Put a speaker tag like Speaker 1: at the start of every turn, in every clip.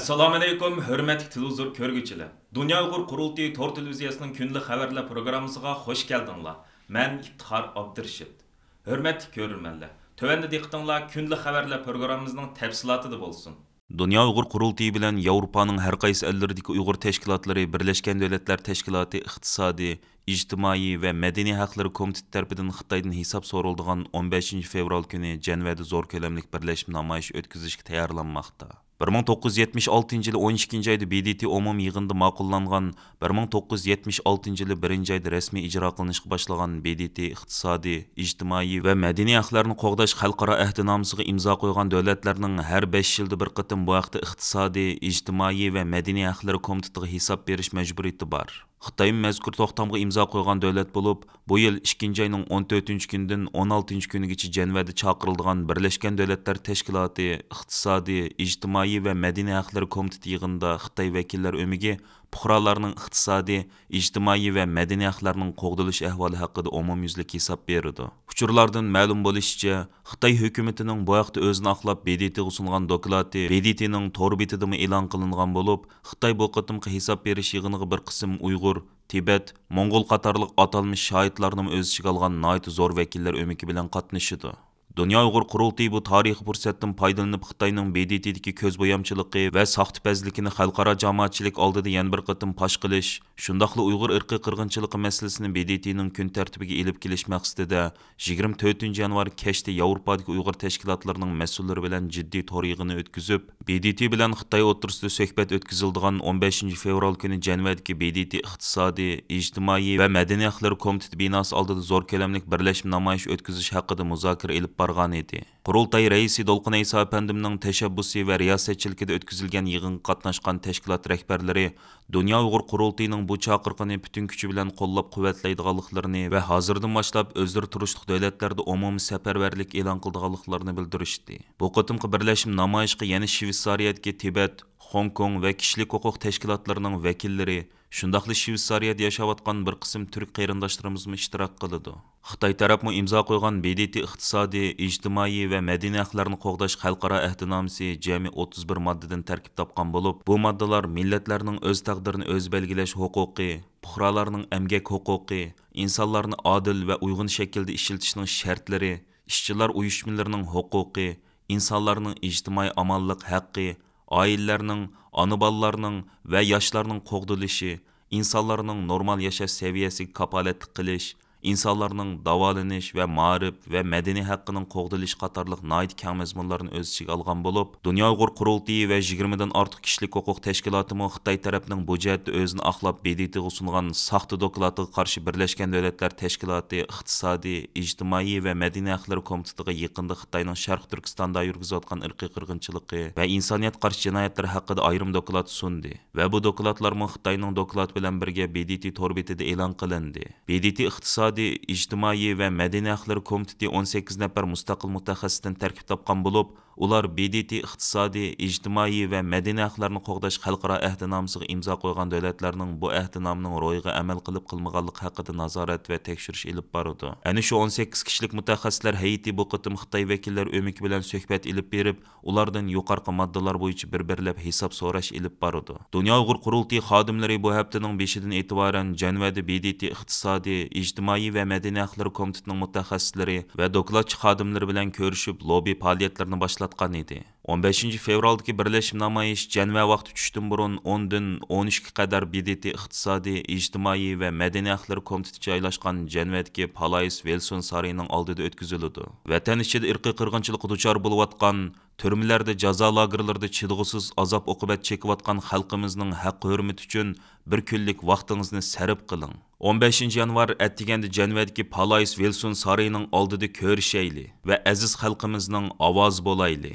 Speaker 1: Assalomu alaykum, hörmətli televizor ko'rguvchilar. Dunyo Uyg'ur qurultiyi tor televiziyasining kunlik xabarlar programmasiga xush keldinglar. Men İftixar Abdurashid. Hörmətli ko'rurmanlar. Tövəndə diqqətinglar kunlik xabarlar programmamızın təfsilatida bo'lsin. Dunyo Uyg'ur qurultiyi bilan Yevropaning har qaysi elləridəki Uyg'ur təşkilatlары Birləşmiş Dövlətlər Təşkilatı iqtisadi, ijtimoiy va madaniy haqlar komiteti tərəfindən Xitaydan hesab so'raldigan 15 fevral kuni Janvada zo'r ko'lamlik birlashma namoyish o'tkazishga tayyorlanmoqda. 1976 yılı 12. ayda BDT umum yığında maqullanğan, 1976 yılı 1. ayda resmi icra qılınışqa başlagan BDT iqtisadi, ijtimoiy va madaniy haqlarni qo'g'dash xalqaro ahdnomasiga imzo qo'ygan davlatlarning har 5 yilda bir qatim bu haqda iqtisodiy, ijtimoiy va madaniy haqlar komitetiga hisob berish majburiyati bor. Xitoy mazkur to'xtamga imzo qo'ygan davlat bo'lib, bu yil 2. ayning 14 kunidan 16 kunigacha Janvada chaqirilgan Birlashgan Davlatlar Tashkiloti iqtisodiy, ijtimoiy va madaniy haqlar komiteti yig'inida Xitoy vakillari o'miga fuqarolarning iqtisodiy, ijtimoiy va madaniy haqlarning qo'g'dilish ahvoli haqida umumyuzlik hisob berdi. Uchurlardan ma'lum bo'lishicha, Xitoy hukumatining bu haqda o'zini oqlab BDTga sungan doklati BDTning to'r betida e'lon qilingan bo'lib, Xitoy bu qatimqi hisob berish yig'iniga bir qism Uyg'ur, Tibet, Mongol qatorliq atalmış şahitlarning o'z ichiga olgan nihoyat zo'r vakillar o'miki bilan qatnashdi. Dunyo Uyg'ur qurultiyi bu tarixiy fursatdan foydalanib Xitoyning BDTdagi ko'zbo'yamchiligi va saxtapazligini xalqaro jamoatchilik oldida yana bir qatim fosh qilish, shundaqla Uyg'ur irqiy qirg'inchiligi masalasini BDTning kun tartibiga elib kelish maqsadida 24 yanvar kechda Yevropadagi Uyg'ur tashkilotlarining mas'ullari bilan jiddiy to'r yig'ini o'tkazib, BDT bilan Xitoy o'rtasida suhbat o'tkazildigan 15 fevral kuni Janvadagi BDT iqtisodiy, ijtimoiy va madaniy haqlar komiteti binosi oldida zo'r ko'lamlik birlashma namoyish o'tkazish haqida muzokara elib bargan edi. Qurultay raisi Dolqun Aysa apandimning tashabbusi va riyosatchiligida o'tkazilgan yig'inga qatnashgan tashkilot rahbarlari Dunyo Uyg'ur qurultayining bu chaqiriqini butun kuchi bilan qo'llab-quvvatlaydiganliklarini va hozirdan boshlab o'zlari turishliq davlatlarda umumiy safarbarlik e'lon qildiganliklarini bildirishdi. Bu qatimqi birlashma namoyishga yana Shveysariyadagi Tibet, Hong Kong va kishilik huquq tashkilotlarining vakillari, shundaqli Shveysariyada yashayotgan bir qism turk qarindoshlarimiz ishtirok qiladi. Xitoy tarafmi imzo qo'ygan BDT iqtisodiy, ijtimoiy va madaniy haqlarni qo'g'dash xalqaro ahdnomasi jami 31 moddadan tarkib topgan bo'lib, bu moddalar millatlarning o'z taqdirini o'z belgilash huquqi, fuqarolarning emgak huquqi, insonlarni odil va uyg'un shaklda ishlatishning shartlari, ishchilar uyushmalarining huquqi, insonlarning ijtimoiy amonlik haqqi, oilalarning, ona bolalarning va yoshlarning qo'g'dilishi, insonlarning normal yashash saviyasiga kapolatlik qilish, insonlarning davolanish va ma'rif va madaniy haqqining qo'g'dilish qatorliq nihoyat keng mazmunlarni o'z ichiga olgan bo'lib, Dunyo Uyg'ur qurultiyi va 20 dan ortiq kishilik huquq tashkiloti Xitoy tarafining bu jihatda o'zini oqlab BDTga sungan saxta doklatiga qarshi Birlashgan Davlatlar Tashkiloti iqtisodiy, ijtimoiy va madaniy haqlar komitetiga yaqinda Xitoyning Sharq Turkistonda yurgizayotgan irqiy qirg'inchiligi va insoniyat qarshi jinoyatlar haqida ayrim doklat sundi va bu doklatlar Xitoyning doklati bilan birga BDT to'r betida e'lon qilindi. BDT iqtisodiy, ijtimoiy va madaniy haqlar komiteti 18 nafar mustaqil mutaxassisdan tarkib topgan bo'lib, ular BDT iqtisodiy, ijtimoiy va madaniy haqlarni qo'g'dash xalqaro ahdnomasiga imzo qo'ygan davlatlarning bu ahdnomning ro'yiga amal qilib qilmaganligi haqida nazorat va tekshirish olib boradi. Ana shu 18 kishilik mutaxassislar hayiti bu qatim Xitoy vakillari o'miki bilan suhbat olib berib, ulardan yuqorqi moddalar bo'yicha bir-birlab hisob so'rash olib boradi. Dunyo Uyg'ur qurultiyi xodimlari bu haftaning 5-dan e'tiboran Janvada BDT iqtisodiy, ijtimoiy va madaniy haqlar komitetining mutaxassislari va dokladchi xodimlari bilan ko'rishib, lobby faoliyatlarini boshlatgan edi. 15 fevraldagi birlashma namoyish Janva vaqti tushdan burun 10 dan 13 qadar BDT iqtisodiy, ijtimoiy va madaniy haqlar komiteti joylashgan Janvadagi Palais Wilson sarayining oldida o'tkaziladi. Vatan ichida irqiy qirg'inchilikqa duchor bo'layotgan, turmalarda, jazo lagerlarida chidg'usiz azob oqibat chekayotgan xalqimizning haq-hurmati uchun bir kunlik vaqtingizni sarf qiling. 15 yanvar attiganda Janvadagi Palais Wilson sarayining oldida ko'rishayli va aziz xalqimizning ovozi bo'layli.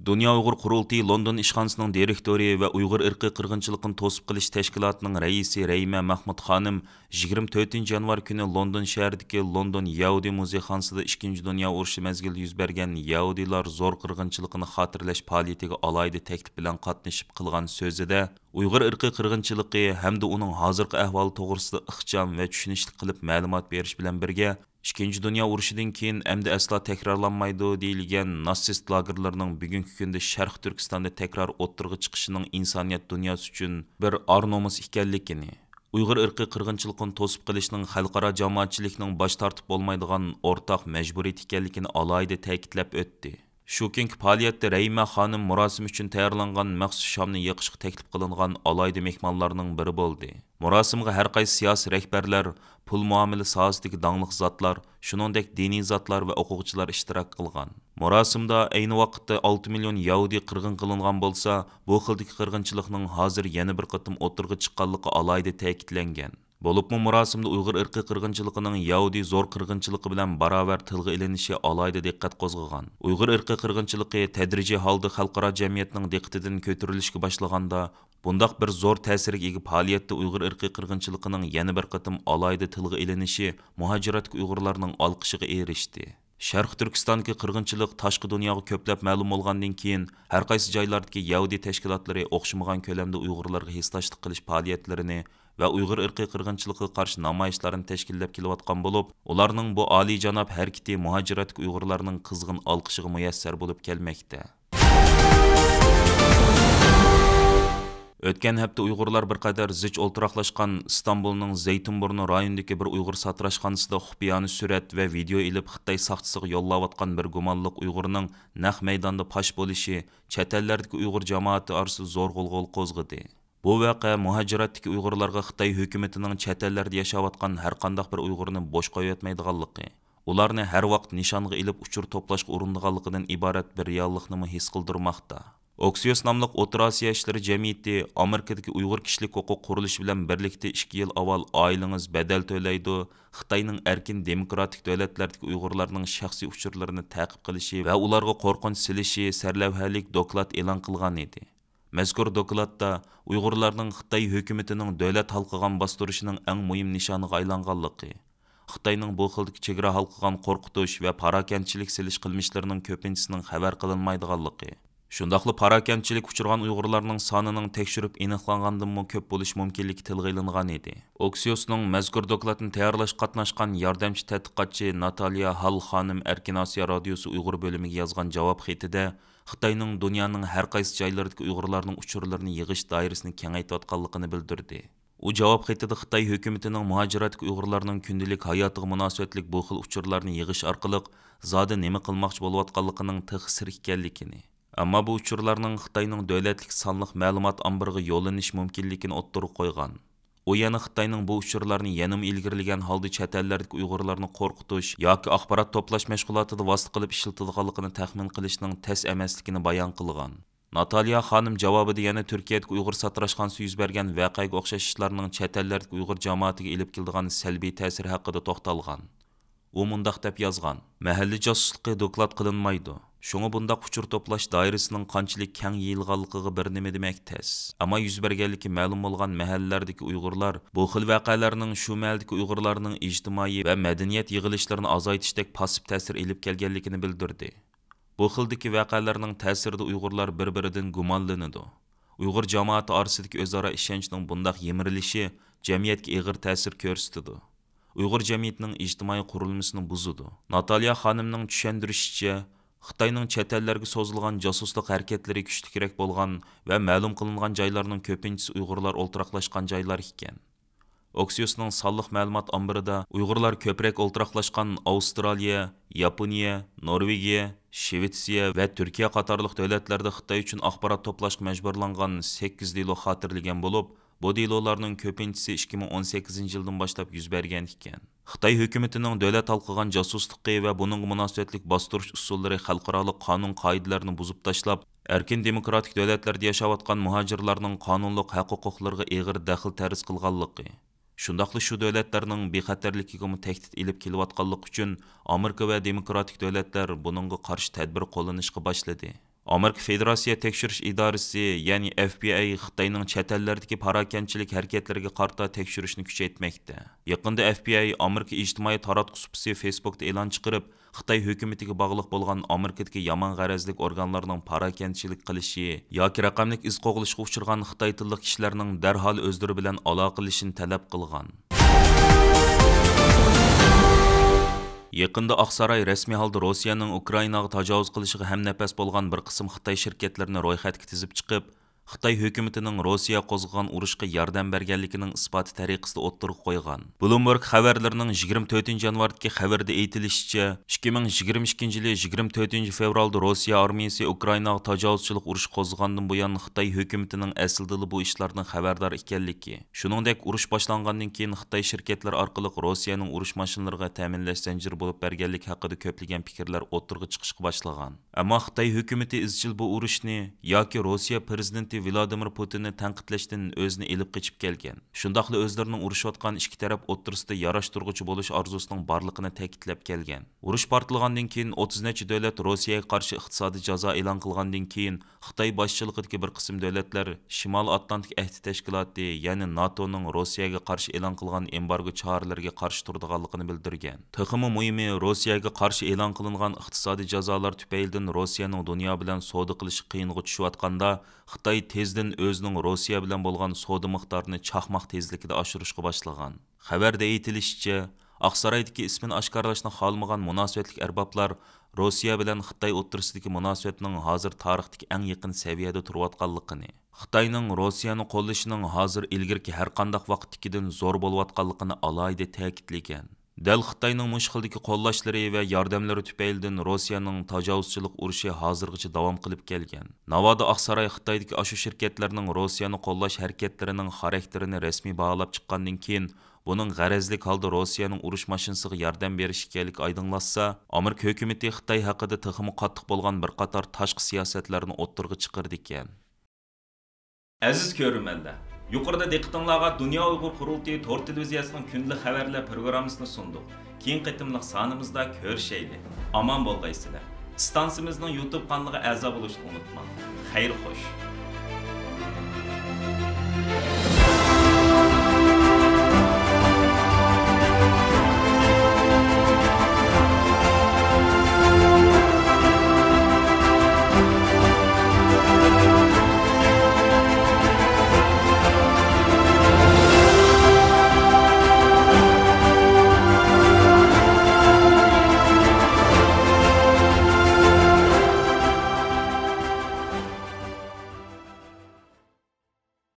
Speaker 1: Dunyo Uyg'ur qurultiyi London ishxonasining direktori va Uyg'ur irqiy qirg'inchiligini to'sib qilish tashkilotining raisi Rayma Mahmud xonim 24 yanvar kuni London shahridagi London Yahudi muzeyxonasida 2. dunyo urushi mezgilida yuz bergan Yahudilar zo'r qirg'inchiligini xotirlash faoliyatiga alohida taklif bilan qatnashib qilgan so'zida
Speaker 2: Uyg'ur irqiy qirg'inchiligi hamda uning hozirgi ahvoli to'g'risida ixcham va tushunishli qilib ma'lumot berish bilan birga, Ikkinchi Dünya urushidan keyin endi aslo takrorlanmaydi deyilgan natsist lagerlarining bugungi kunda Sharq Turkistonda takror o'ttirg'i chiqishining insoniyat dunyosi uchun bir ar-nomus ekanligini, Uyg'ur irqiy qirg'inchiligini to'sib qilishning xalqaro jamoatchilikning bosh tortib bo'lmaydigan o'rtaq majburiyat ekanligini alohida ta'kidlab o'tdi. Shu kungi faoliyatda Rayma xonim murosim uchun tayyorlangan maxsus shomni yiqishga taklif qilingan alohida mehmonlarning biri bo'ldi. Murosimga har qaysi siyosiy rahbarlar, pul muomala sohasidagi dongliq zotlar, shuningdek diniy zotlar va o'quvchilar ishtirok qilgan. Murosimda ayni vaqtda 6 million Yahudi qirg'in qilingan bo'lsa, bu xildagi qirg'inchilikning hozir yana bir qatim o'tirg'i chiqqanligi alohida ta'kidlangan. Bo'libmi murosimda Uyg'ur irqiy qirg'inchiligining Yahudi zo'r qirg'inchiligi bilan barobar tilga ilinishi alohida diqqat qo'zg'agan. Uyg'ur irqiy qirg'inchiligi tadrijiy holda xalqaro jamiyatning diqqatidan ko'tarilishga boshlaganda, bundaq bir zo'r ta'sirga ega faoliyatda Uyg'ur irqiy qirg'inchiligining yana bir qatim alohida tilga ilinishi muhojiratga Uyg'urlarning olqishiga erishdi. Sharq Turkistondagi qirg'inchilik tashqi dunyoga ko'plab ma'lum bo'lgandan keyin har qaysi joylardagi Yahudi tashkilotlari o'xshamagan ko'lamda Uyg'urlarga hissdoshlik qilish faoliyatlarini va Uyg'ur irqiy qirg'inchiligiga qarshi namoyishlarni tashkillab kelayotgan bo'lib, ularning bu oliyjanob harakati muhojiratga Uyg'urlarning qizg'in olqishiga muyassar bo'lib kelmoqda. O'tgan hafta Uyg'urlar bir qadar zich o'ltiraqlashgan Istanbulning Zaytunburnu rayonidagi bir Uyg'ur satrashxonasida xufiyona surat va video ilib Xitoy soqchisiga yo'llayotgan bir gumonliq Uyg'urning naq maydonda pash bo'lishi chet ellardagi Uyg'ur jamoati orasida zo'r g'ulg'ul qo'zg'adi. Bu voqea muhojiratdagi Uyg'urlarga Xitoy hukumatining chet ellarda yashayotgan har qanday bir Uyg'urni bo'sh qo'yayotmaydiganligi, ularni har vaqt nishonga ilib uchur to'plashga urindiganligidan iborat bir reallikni his qildirmoqda. Oksios nomli O'rta Osiyo ishlari jamiyati Amerikadagi Uyg'ur kishilik huquq qurilishi bilan birlikda 2 yil avval oilangiz badal to'laydi, Xitoyning erkin demokratik davlatlardagi Uyg'urlarning shaxsiy uchurlarini ta'qib qilishi va ularga qo'rqinch silishi sarlavhalik doklad e'lon qilgan edi. Mazkur dokladda Uyg'urlarning Xitoy hukumatining davlat halqigan bostirishining eng muhim nishoniga aylanganligi, Xitoyning bu xildagi chegara halqigan qo'rqitish va parakandchilik silish qilmishlarining ko'pinchisining xabar qilinmaydiganligi, shundaqla parakandchilik uchirgan Uyg'urlarning sonining tekshirib aniqlangandan ko'p bo'lish mumkinligi tilga ilingan edi. Oksiosning mazkur dokladni tayyorlashga qatnashgan yordamchi tadqiqotchi Natalya Hall xonim Erkin Osiyo radiosi Uyg'ur bo'limiga yozgan javob xatida Xitoyning dunyoning har qaysi joylaridagi Uyg'urlarning uchurlarini yig'ish doirasini kengaytayotganligini bildirdi. U javob xatida Xitoy hukumatining muhojiratdagi Uyg'urlarning kundalik hayotiga munosabatlik bu xil uchurlarni yig'ish orqali zoda nima qilmoqchi bo'layotganligining sir ekanligini, ammo bu uchurlarning Xitoyning davlatlik sonliq ma'lumot ombiriga yo'llanish mumkinligini o'ttirib qo'ygan. U yana Xitoyning bu uchurlarni yanada ilgirlagan holda chet ellardagi Uyg'urlarni qo'rqitish yoki axborot to'plash mashg'ulotida vosita qilib ishlatadiganligini taxmin qilishning tas emasligini bayon qilgan. Natalya xonim javobida yana Turkiyadagi Uyg'ur satrashxonasida yuz bergan voqeaga o'xshash ishlarning chet ellardagi Uyg'ur jamoatiga ilib keladigan salbiy ta'siri haqida to'xtalgan. U mundaq deb yozgan: "Mahalliy josuslikqa doklad qilinmaydi. Şoňa bundaq uçur toplaş dairəsinin qançalik keng yayılğanlygyga bir nima demek tez. Amma yüz bergenligi ma'lum bolgan mahalllardagi Uyg'urlar bu xil voqealarning shu mahaldagi Uyg'urlarning ijtimoiy va madaniyat yig'ilishlarini azaytishdek pasib ta'sir elib kelganligini bildirdi. Bu xildagi voqealarning ta'sirida Uyg'urlar bir-biridan gumonlanadi. Uyg'ur jamoati orasidagi o'zaro ishonchning bundaq yemirilishi jamiyatga og'ir ta'sir ko'rsatadi. Uyg'ur jamiyatining ijtimoiy qurilmasini buzadi." Natalya xonimning tushuntirishicha, Xitoyning chet ellarga so'zilgan josuslik harakatlari kuchliroq bo'lgan va ma'lum qilingan joylarning ko'pinchisi Uyg'urlar o'ltiraqlashgan joylar ekan. Oksiosning sonliq ma'lumot ombirida Uyg'urlar ko'proq o'ltiraqlashgan Avstraliya, Yaponiya, Norvegiya, Shvetsiya va Turkiya qatorliq davlatlarda Xitoy uchun axborot to'plashga majburlangan 8 delo xotirlagan bo'lib, bu delolarning ko'pinchisi 2018-yildan boshlab yuz bergan ekan. Xitoy hukumatining davlat halqigan josusligi va buning munosabatlik bostirish usullari xalqaro qonun qoidalarini buzib tashlab, erkin demokratik davlatlarda yashayotgan muhojirlarning qonunliq haq-huquqlariga og'ir daxl tarz qilganligi, shundaqli shu davlatlarning bexatarligiga tahdid ilib kelayotganligi uchun Amerika va demokratik davlatlar buningga qarshi tadbir qo'llanishga boshladi. Amerika Federatsiya tekshirish idorasi, ya'ni FBI Xitoyning chet ellardagi parokanchilik harakatlariga qarata tekshirishni kuchaytmoqda. Yaqinda FBI Amerika ijtimoiy taratqush supsi Facebookda e'lon chiqarib, Xitoy hukumatiga bog'liq bo'lgan Amerikadagi yomon g'arazlik organlarning parokanchilik qilishi yoki raqamlik iz qo'g'ilishga uchragan Xitoy tilli kishilarning darhol o'zlari bilan aloqalashishni talab qilgan. Yaqında Aqsaray rasmiy holda Rossiyaning Ukrainaga tajovuz qilishiga hamnafas bo'lgan bir qism Xitoy shirkatlarini ro'yxatga tizib chiqib, Xitoy hukumatining Rossiya qo'zg'agan urushga yordam berganligining isboti tariqasida o'ttirib qo'ygan. Bloomberg xabarlarining 24 yanvardagi xabarda aytilishicha, 2022 yil 24 fevralda Rossiya armiyasi Ukrainaga tajovuzchilik urush qo'zg'agandan buyon Xitoy hukumatining aslida bu ishlardan xabardor ekanligi, shuningdek urush boshlangandan keyin Xitoy shirkatlari orqali Rossiyaning urush mashinalariga ta'minlash zanjiri bo'lib berganlik haqida ko'plagan fikrlar o'ttirg'i chiqishga boshlagan. Ammo Xitoy hukumati izchil bu urushni yoki Rossiya prezidenti Vladimir Putinni tanqidlashdan o'zini elib qochib kelgan. Shundaqla o'zlarining urushayotgan ikki taraf o'ttirisida yarashtirg'uchi bo'lish orzusining borligini ta'kidlab kelgan. Urush portlagandan keyin 30 necha davlat Rossiyaga qarshi iqtisodiy jazo e'lon qilgandan keyin Xitoy boshchiligidagi bir qism davlatlar Shimol Atlantik ahdi tashkiloti, ya'ni NATOning Rossiyaga qarshi e'lon qilgan embargo choralariga qarshi turadiganligini bildirgan. Texmi muhimi, Rossiyaga qarshi e'lon qilingan iqtisodiy jazolar tufaylidan Rossiyaning dunyo bilan savdo qilish qiyinga tushayotganda, Xitoy tezdan o'zining Rossiya bilan bo'lgan savdo miqdorini chaqmoq tezligida oshirishga boshlagan. Xabarda aytilishicha, Aqsaraydagi ismini oshkorlashni xohlamagan munosabatlik arboblar Rossiya bilan Xitoy o'rtasidagi munosabatning hozir tarixdagi eng yaqin saviyada turayotganligini, Xitoyning Rossiyani qo'llashining hozir ilgirki har qanday vaqtdagidan zo'r bo'layotganligini alohida ta'kidlagan. Dal Xitoyning mushqildagi qo'llashlari va yordamlari tufaylidan Rossiyaning tajovuzchilik urushi hozirgacha davom qilib kelgan. Navoda Aqsaray Xitoydagi ashu shirkatlarning Rossiyani qo'llash harakatlarining xarakterini rasmiy baholab chiqqandan keyin buning g'arazlik holda Rossiyaning urush mashinasiga yordam berish ekanligi oydinlashsa, Amerika hukumati Xitoy haqida texmi qattiq bo'lgan bir qator tashqi siyosatlarni o'ttirg'i chiqardi ekan.
Speaker 1: Aziz ko'ruvchilar, yuqorida diqqatingizga Dunyo Uyg'ur qurultiyi to'r televiziyasining kundalik xabarlar programmasini sundik. Keyin qitimliq sonimizda ko'rishaylik. Omon bo'lgaysizlar. Stansimizning YouTube kanaliga a'zo bo'lishni unutmang. Xayr xo'sh.